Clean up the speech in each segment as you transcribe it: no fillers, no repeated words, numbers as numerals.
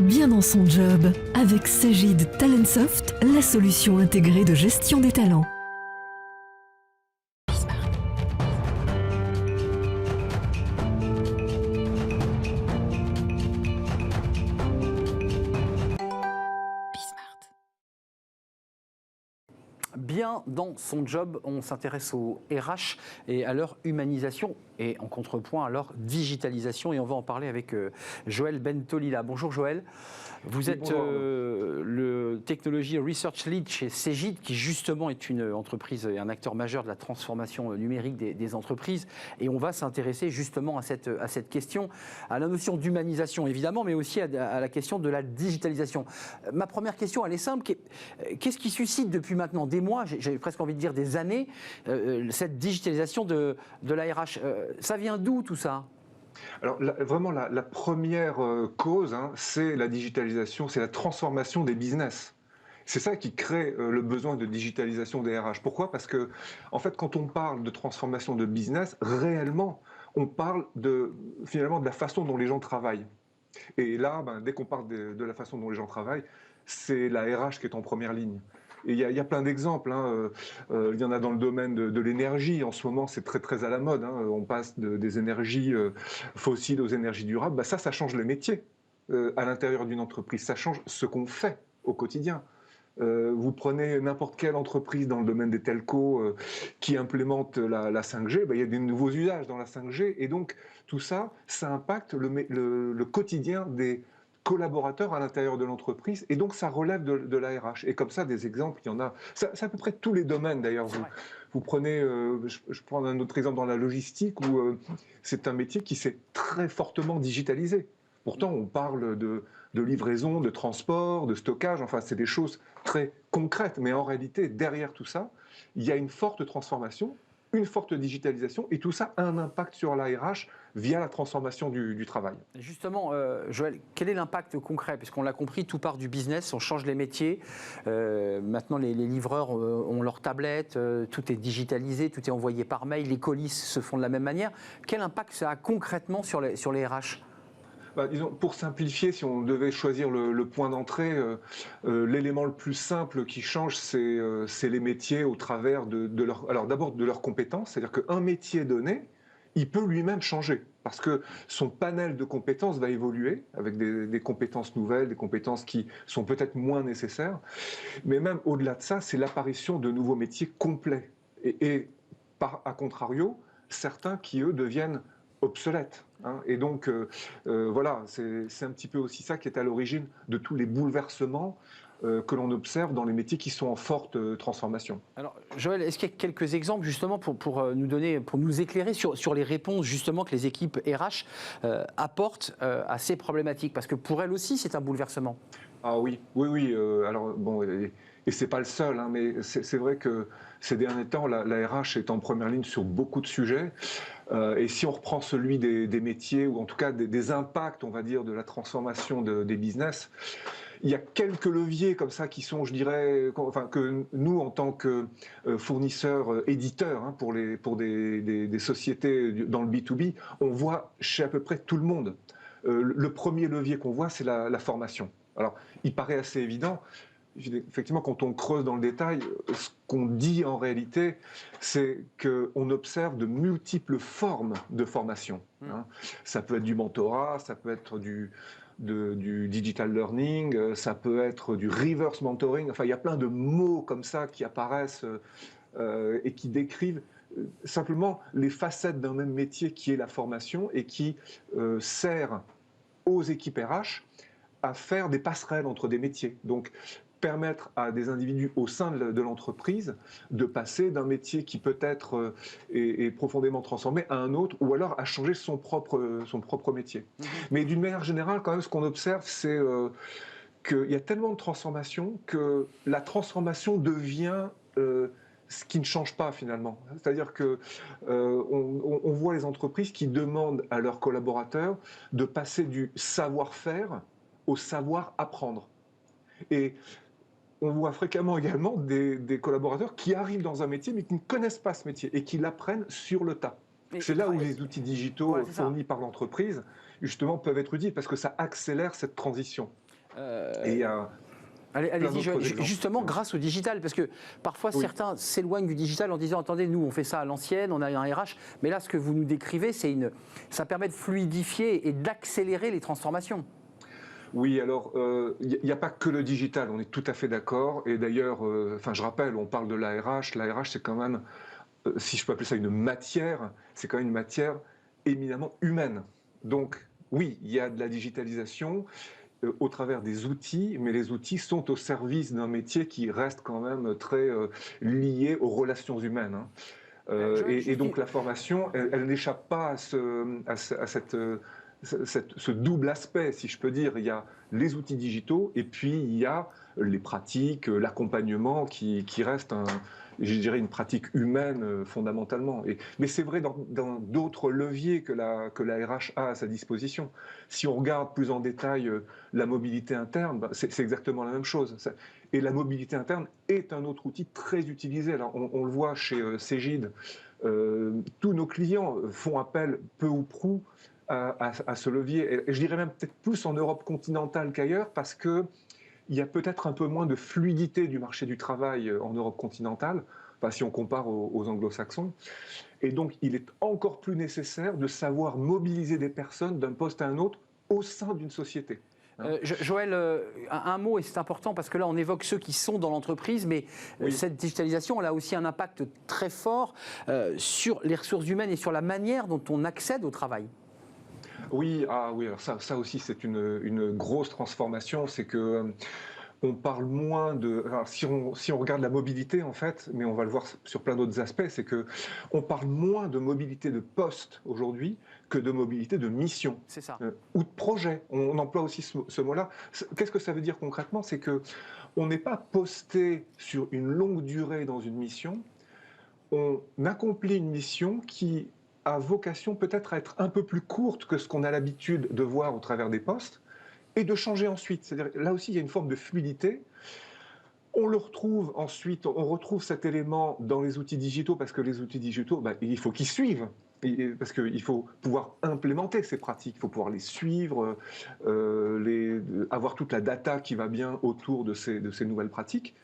Bien dans son job, avec Cegid Talentsoft, la solution intégrée de gestion des talents. Bien dans son job, on s'intéresse au RH et à leur humanisation et en contrepoint à leur digitalisation, et on va en parler avec Joël Bentolila. Bonjour Joël, vous êtes le Technology Research Lead chez Cegid, qui justement est une entreprise et un acteur majeur de la transformation numérique des entreprises, et on va s'intéresser justement à cette question, à la notion d'humanisation évidemment, mais aussi à la question de la digitalisation. Ma première question, elle est simple, qu'est-ce qui suscite depuis maintenant des mois, j'ai presque envie de dire des années, cette digitalisation de la RH? Ça vient d'où tout ça? Alors vraiment la première cause, c'est la digitalisation, c'est la transformation des business. C'est ça qui crée le besoin de digitalisation des RH. Pourquoi? Parce que en fait, quand on parle de transformation de business, réellement, on parle finalement de la façon dont les gens travaillent. Et là, dès qu'on parle de la façon dont les gens travaillent, c'est la RH qui est en première ligne. Et il y a plein d'exemples. Il y en a dans le domaine de l'énergie. En ce moment, c'est très très à la mode. On passe des énergies fossiles aux énergies durables. Ça change les métiers à l'intérieur d'une entreprise. Ça change ce qu'on fait au quotidien. Vous prenez n'importe quelle entreprise dans le domaine des telcos qui implémente la 5G, il y a des nouveaux usages dans la 5G, et donc tout ça, ça impacte le quotidien des collaborateurs à l'intérieur de l'entreprise, et donc ça relève de la RH. Et comme ça, des exemples, il y en a. C'est à peu près tous les domaines d'ailleurs. Vous prenez, je prends un autre exemple dans la logistique, où c'est un métier qui s'est très fortement digitalisé. Pourtant, on parle de livraison, de transport, de stockage, enfin, c'est des choses très concrètes. Mais en réalité, derrière tout ça, il y a une forte transformation, une forte digitalisation, et tout ça a un impact sur la RH via la transformation du travail. Justement, Joël, quel est l'impact concret? Puisqu'on l'a compris, tout part du business, on change les métiers. Maintenant, les livreurs ont leurs tablettes, tout est digitalisé, tout est envoyé par mail, les colis se font de la même manière. Quel impact ça a concrètement sur les RH? Disons, pour simplifier, si on devait choisir le point d'entrée, l'élément le plus simple qui change, c'est les métiers au travers alors d'abord de leurs compétences, c'est-à-dire qu'un métier donné, il peut lui-même changer, parce que son panel de compétences va évoluer avec des compétences nouvelles, des compétences qui sont peut-être moins nécessaires, mais même au-delà de ça, c'est l'apparition de nouveaux métiers complets, et à contrario, certains qui, eux, deviennent obsolètes. Et donc, voilà, c'est un petit peu aussi ça qui est à l'origine de tous les bouleversements que l'on observe dans les métiers qui sont en forte transformation. Alors, Joël, est-ce qu'il y a quelques exemples justement pour nous éclairer sur les réponses justement que les équipes RH apportent à ces problématiques? Parce que pour elles aussi, c'est un bouleversement. Ah oui. Alors, bon, et c'est pas le seul, mais c'est vrai que ces derniers temps, la RH est en première ligne sur beaucoup de sujets. Et si on reprend celui des métiers, ou en tout cas des impacts, on va dire, de la transformation des business, il y a quelques leviers comme ça qui sont, je dirais, que nous, en tant que fournisseurs, éditeurs, pour des sociétés dans le B2B, on voit chez à peu près tout le monde. Le premier levier qu'on voit, c'est la formation. Alors, il paraît assez évident. Effectivement, quand on creuse dans le détail, ce qu'on dit en réalité, c'est qu'on observe de multiples formes de formation. Ça peut être du mentorat, ça peut être du digital learning, ça peut être du reverse mentoring. Enfin, il y a plein de mots comme ça qui apparaissent et qui décrivent simplement les facettes d'un même métier qui est la formation, et qui sert aux équipes RH à faire des passerelles entre des métiers. Donc, permettre à des individus au sein de l'entreprise de passer d'un métier qui peut-être est profondément transformé à un autre, ou alors à changer son propre métier. Mais d'une manière générale, quand même, ce qu'on observe, c'est qu'il y a tellement de transformations que la transformation devient ce qui ne change pas finalement. C'est-à-dire que on voit les entreprises qui demandent à leurs collaborateurs de passer du savoir-faire au savoir-apprendre. Et on voit fréquemment également des collaborateurs qui arrivent dans un métier mais qui ne connaissent pas ce métier et qui l'apprennent sur le tas. C'est là où les outils digitaux fournis par l'entreprise, justement, peuvent être utiles, parce que ça accélère cette transition. Et il y a Allez-y, justement grâce au digital, parce que parfois certains s'éloignent du digital en disant attendez, nous on fait ça à l'ancienne, on a un RH, mais là ce que vous nous décrivez, ça permet de fluidifier et d'accélérer les transformations. Oui, alors il n'y a pas que le digital, on est tout à fait d'accord. Et d'ailleurs, je rappelle, on parle de l'ARH. L'ARH, c'est quand même, si je peux appeler ça une matière, c'est quand même une matière éminemment humaine. Donc oui, il y a de la digitalisation au travers des outils, mais les outils sont au service d'un métier qui reste quand même très lié aux relations humaines. Hein. Et donc la formation, elle n'échappe pas à ce double aspect, si je peux dire. Il y a les outils digitaux et puis il y a les pratiques, l'accompagnement qui reste, je dirais, une pratique humaine fondamentalement. Mais c'est vrai dans d'autres leviers que la RH a à sa disposition. Si on regarde plus en détail la mobilité interne, c'est exactement la même chose. Et la mobilité interne est un autre outil très utilisé. Alors, on le voit chez Cegid, tous nos clients font appel peu ou prou à ce levier. Et je dirais même peut-être plus en Europe continentale qu'ailleurs, parce qu'il y a peut-être un peu moins de fluidité du marché du travail en Europe continentale, si on compare aux anglo-saxons. Et donc, il est encore plus nécessaire de savoir mobiliser des personnes d'un poste à un autre au sein d'une société. Joël, un mot, et c'est important parce que là on évoque ceux qui sont dans l'entreprise, mais cette digitalisation elle a aussi un impact très fort sur les ressources humaines et sur la manière dont on accède au travail. Oui, alors ça aussi c'est une grosse transformation, c'est que on parle moins de... Alors, si on regarde la mobilité, en fait, mais on va le voir sur plein d'autres aspects, c'est qu'on parle moins de mobilité de poste aujourd'hui que de mobilité de mission. C'est ça. Ou de projet. On emploie aussi ce mot-là. Qu'est-ce que ça veut dire concrètement? C'est qu'on n'est pas posté sur une longue durée dans une mission. On accomplit une mission qui a vocation peut-être à être un peu plus courte que ce qu'on a l'habitude de voir au travers des postes, et de changer ensuite. C'est-à-dire, là aussi, il y a une forme de fluidité. On le retrouve ensuite, on retrouve cet élément dans les outils digitaux, parce que les outils digitaux, il faut qu'ils suivent, parce qu'il faut pouvoir implémenter ces pratiques, il faut pouvoir les suivre, avoir toute la data qui va bien autour de ces nouvelles pratiques.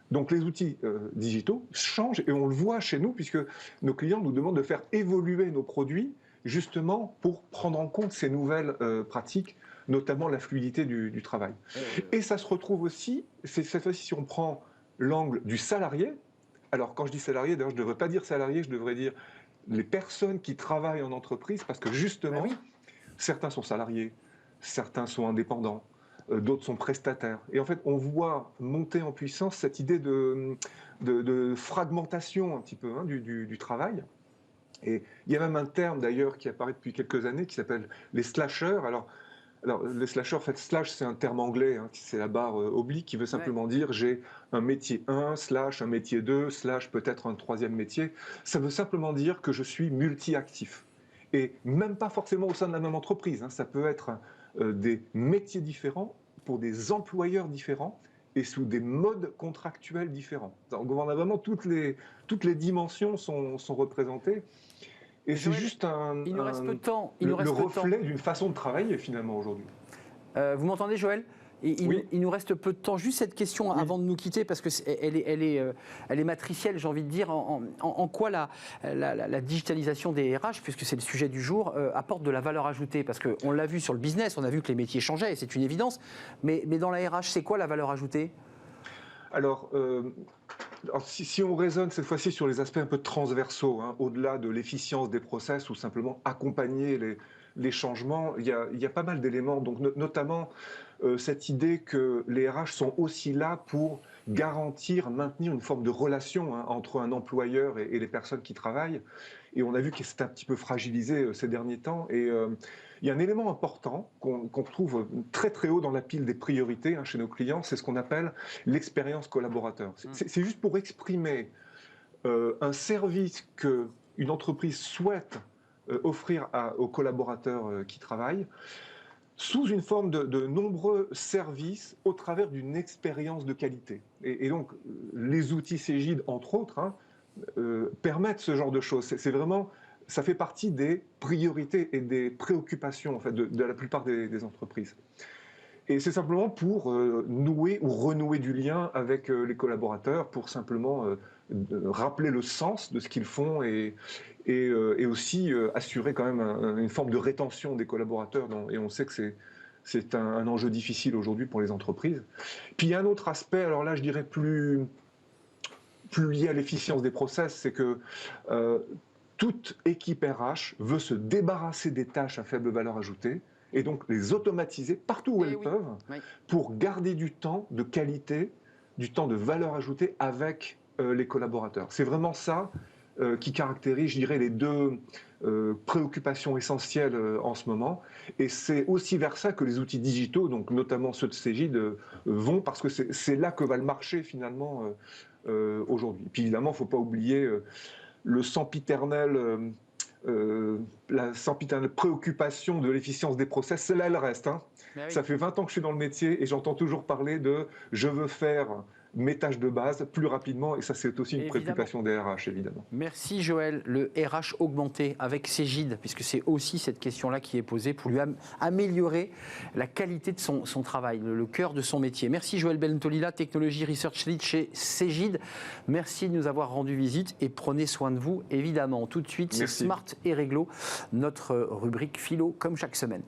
Donc les outils digitaux changent, et on le voit chez nous, puisque nos clients nous demandent de faire évoluer nos produits, justement pour prendre en compte ces nouvelles pratiques, notamment la fluidité du travail. Et ça se retrouve aussi, cette fois-ci, si on prend l'angle du salarié, alors quand je dis salarié, d'ailleurs je ne devrais pas dire salarié, je devrais dire les personnes qui travaillent en entreprise, parce que justement, certains sont salariés, certains sont indépendants, d'autres sont prestataires. Et en fait, on voit monter en puissance cette idée de fragmentation un petit peu du travail. Et il y a même un terme d'ailleurs qui apparaît depuis quelques années qui s'appelle les slashers. Alors les slashers, en fait, slash, c'est un terme anglais, c'est la barre oblique qui veut simplement dire j'ai un métier 1, slash un métier 2, slash peut-être un troisième métier. Ça veut simplement dire que je suis multi-actif. Et même pas forcément au sein de la même entreprise. Ça peut être des métiers différents pour des employeurs différents et sous des modes contractuels différents. Donc on a vraiment toutes les dimensions sont représentées. Et c'est juste le reflet d'une façon de travailler finalement aujourd'hui. Vous m'entendez, Joël? Il nous reste peu de temps. Juste cette question avant de nous quitter, parce qu'elle est matricielle, j'ai envie de dire. En quoi la digitalisation des RH, puisque c'est le sujet du jour, apporte de la valeur ajoutée? Parce qu'on l'a vu sur le business, on a vu que les métiers changeaient, et c'est une évidence. Mais dans la RH, c'est quoi la valeur ajoutée? Alors, si on raisonne cette fois-ci sur les aspects un peu transversaux, au-delà de l'efficience des process ou simplement accompagner les changements, il y a pas mal d'éléments, donc notamment cette idée que les RH sont aussi là pour garantir, maintenir une forme de relation entre un employeur et les personnes qui travaillent. Et on a vu que c'est un petit peu fragilisé ces derniers temps. Et il y a un élément important qu'on trouve très très haut dans la pile des priorités chez nos clients, c'est ce qu'on appelle l'expérience collaborateur. C'est juste pour exprimer un service qu'une entreprise souhaite offrir aux collaborateurs qui travaillent, sous une forme de nombreux services au travers d'une expérience de qualité. Et donc, les outils Cegid, entre autres, permettent ce genre de choses. C'est vraiment, ça fait partie des priorités et des préoccupations en fait, de la plupart des entreprises. Et c'est simplement pour nouer ou renouer du lien avec les collaborateurs, pour simplement rappeler le sens de ce qu'ils font et aussi assurer quand même une forme de rétention des collaborateurs. Et on sait que c'est un enjeu difficile aujourd'hui pour les entreprises. Puis il y a un autre aspect, alors là je dirais plus lié à l'efficience des process, c'est que toute équipe RH veut se débarrasser des tâches à faible valeur ajoutée et donc les automatiser partout où elles peuvent pour garder du temps de qualité, du temps de valeur ajoutée avec les collaborateurs. C'est vraiment ça qui caractérise, je dirais, les deux préoccupations essentielles en ce moment. Et c'est aussi vers ça que les outils digitaux, donc notamment ceux de Cegid, vont, parce que c'est là que va le marché finalement aujourd'hui. Puis évidemment, il ne faut pas oublier la sempiternelle préoccupation de l'efficience des process. Celle-là, elle reste. Hein. Ça fait 20 ans que je suis dans le métier et j'entends toujours parler de « je veux faire mes tâches de base plus rapidement ». Et ça, c'est aussi une préoccupation des RH, évidemment. Merci Joël. Le RH augmenté avec Cegid, puisque c'est aussi cette question-là qui est posée pour lui améliorer la qualité de son travail, le cœur de son métier. Merci Joël Bentolila, Technology Research Lead chez Cegid. Merci de nous avoir rendu visite et prenez soin de vous, évidemment. Tout de suite, c'est Smart et Réglo, notre rubrique philo, comme chaque semaine.